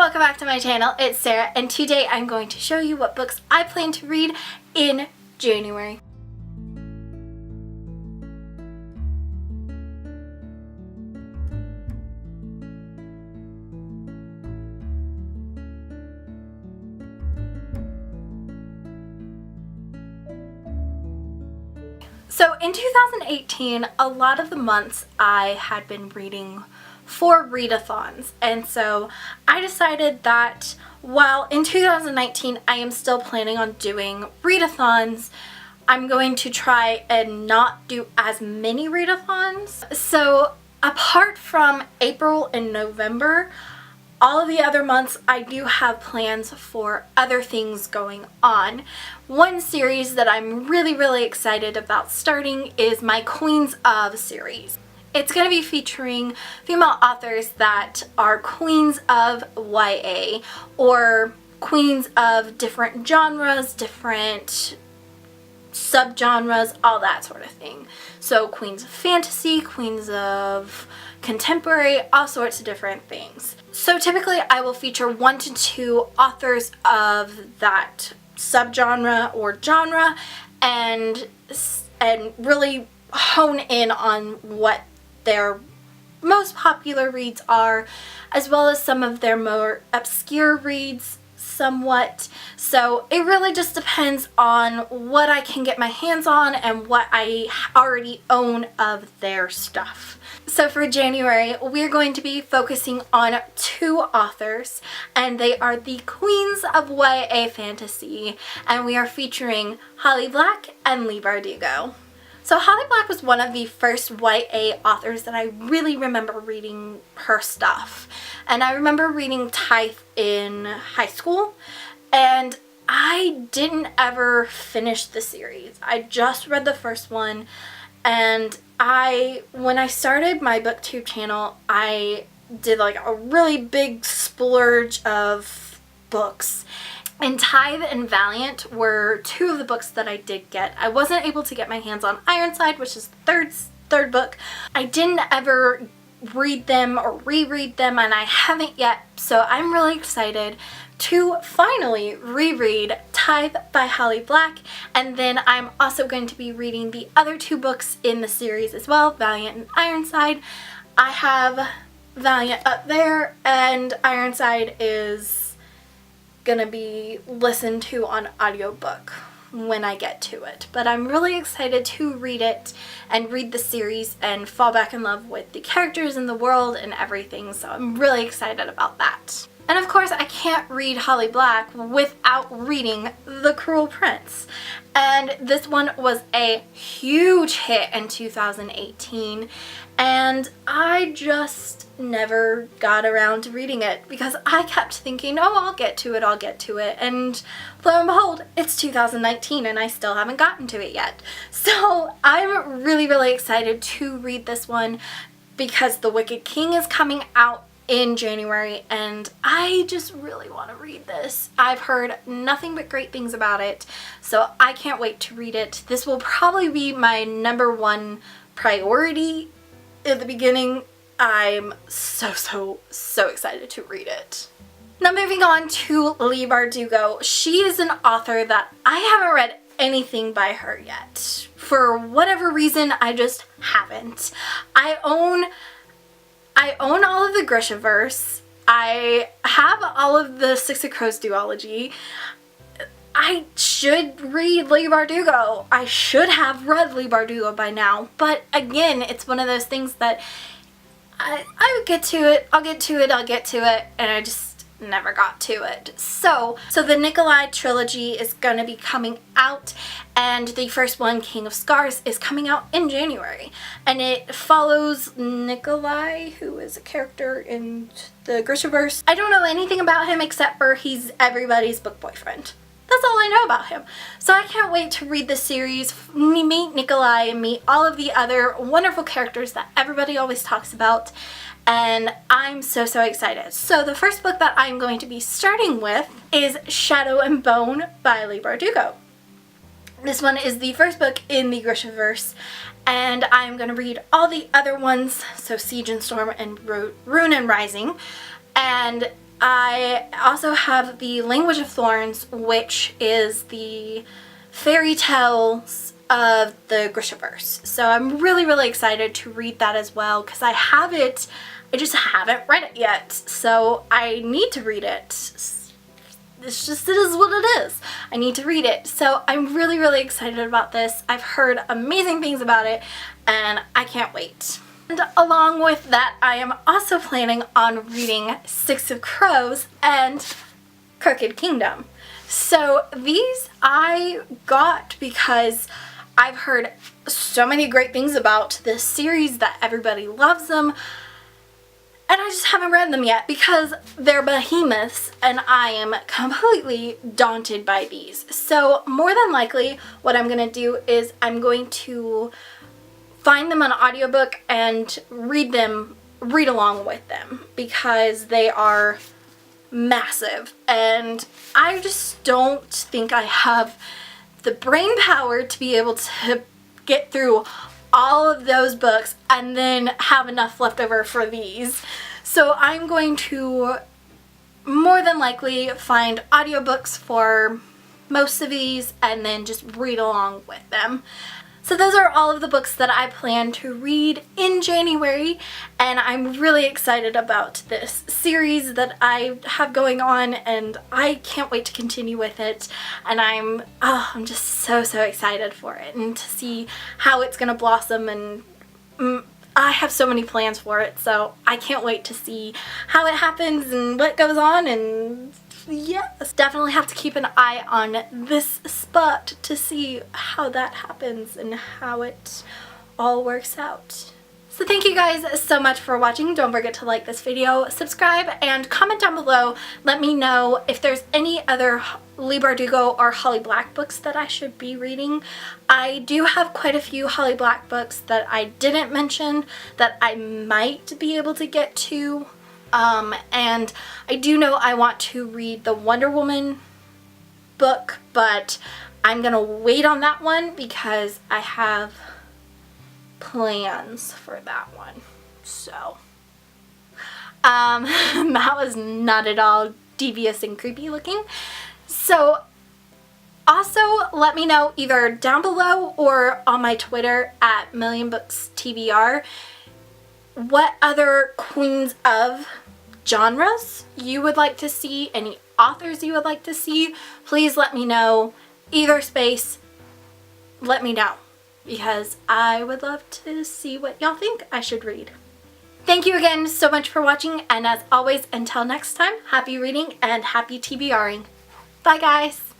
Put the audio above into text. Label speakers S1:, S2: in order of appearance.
S1: welcome back to my channel. It's Sarah, and today I'm going to show you what books I plan to read in January. So in 2018, a lot of the months I had been reading for readathons, and so I decided that while in 2019 I am still planning on doing readathons, I'm going to try and not do as many readathons. So apart from April and November, all of the other months I do have plans for other things going on. One series that I'm really excited about starting is my Queens of series. It's going to be featuring female authors that are queens of YA or queens of different genres, different subgenres, all that sort of thing. So queens of fantasy, queens of contemporary, all sorts of different things. So typically I will feature 1 to 2 authors of that subgenre or genre and really hone in on what their most popular reads are, as well as some of their more obscure reads somewhat. So it really just depends on what I can get my hands on and what I already own of their stuff. So for January, we're going to be focusing on 2 authors, and they are the queens of YA fantasy, and we are featuring Holly Black and Leigh Bardugo. So Holly Black was one of the first YA authors that I really remember reading her stuff. And I remember reading Tithe in high school, and I didn't ever finish the series. I just read the first one, and when I started my booktube channel, I did like a really big splurge of books. And Tithe and Valiant were 2 of the books that I did get. I wasn't able to get my hands on Ironside, which is the third book. I didn't ever read them or reread them, and I haven't yet. So I'm really excited to finally reread Tithe by Holly Black, and then I'm also going to be reading the other 2 books in the series as well, Valiant and Ironside. I have Valiant up there, and Ironside is gonna be listened to on audiobook when I get to it. But I'm really excited to read it and read the series and fall back in love with the characters and the world and everything, so I'm really excited about that. And of course, I can't read Holly Black without reading The Cruel Prince. And this one was a huge hit in 2018, and I just never got around to reading it because I kept thinking, oh, I'll get to it, and lo and behold, it's 2019 and I still haven't gotten to it yet. So I'm really excited to read this one because The Wicked King is coming out in January, and I just really want to read this. I've heard nothing but great things about it, so I can't wait to read it. This will probably be my #1 priority at the beginning. I'm so excited to read it. Now moving on to Leigh Bardugo. She is an author that I haven't read anything by her yet. For whatever reason, I just haven't. I own all of the Grishaverse. I have all of the Six of Crows duology. I should read Leigh Bardugo. I should have read Leigh Bardugo by now. But again, it's one of those things that I would get to it, I'll get to it, and I just never got to it. So the Nikolai trilogy is going to be coming out, and the first one, King of Scars, is coming out in January. And it follows Nikolai, who is a character in the Grishaverse. I don't know anything about him except for he's everybody's book boyfriend. That's all I know about him. So I can't wait to read this series, meet Nikolai, and meet all of the other wonderful characters that everybody always talks about. And I'm so excited. So the first book that I'm going to be starting with is Shadow and Bone by Leigh Bardugo. This one is the first book in the Grishaverse, and I'm going to read all the other ones, so Siege and Storm and Rune and Rising. And I also have the Language of Thorns, which is the fairy tales of the Grishaverse. So I'm really, really excited to read that as well, because I have it, I just haven't read it yet. So I need to read it. It's just, it is what it is. I need to read it. So I'm really, really excited about this. I've heard amazing things about it, and I can't wait. And along with that, I am also planning on reading Six of Crows and Crooked Kingdom. So these I got because I've heard so many great things about this series, that everybody loves them, and I just haven't read them yet because they're behemoths and I am completely daunted by these. So more than likely what I'm going to do is I'm going to find them on audiobook and read along with them, because they are massive and I just don't think I have the brain power to be able to get through all of those books and then have enough left over for these. So I'm going to more than likely find audiobooks for most of these and then just read along with them. So those are all of the books that I plan to read in January, and I'm really excited about this series that I have going on, and I can't wait to continue with it, and I'm just so excited for it and to see how it's going to blossom, and I have so many plans for it, so I can't wait to see how it happens and what goes on. And yes, definitely have to keep an eye on this spot to see how that happens and how it all works out. So thank you guys so much for watching. Don't forget to like this video, subscribe, and comment down below. Let me know if there's any other Leigh Bardugo or Holly Black books that I should be reading. I do have quite a few Holly Black books that I didn't mention that I might be able to get to. And I do know I want to read the Wonder Woman book, but I'm gonna wait on that one because I have plans for that one. So that was not at all devious and creepy looking. So also let me know either down below or on my Twitter at @MillionBooksTBR what other queens of genres you would like to see, any authors you would like to see. Please let me know. Either space, let me know, because I would love to see what y'all think I should read. Thank you again so much for watching, and as always, until next time, happy reading and happy TBRing. Bye guys!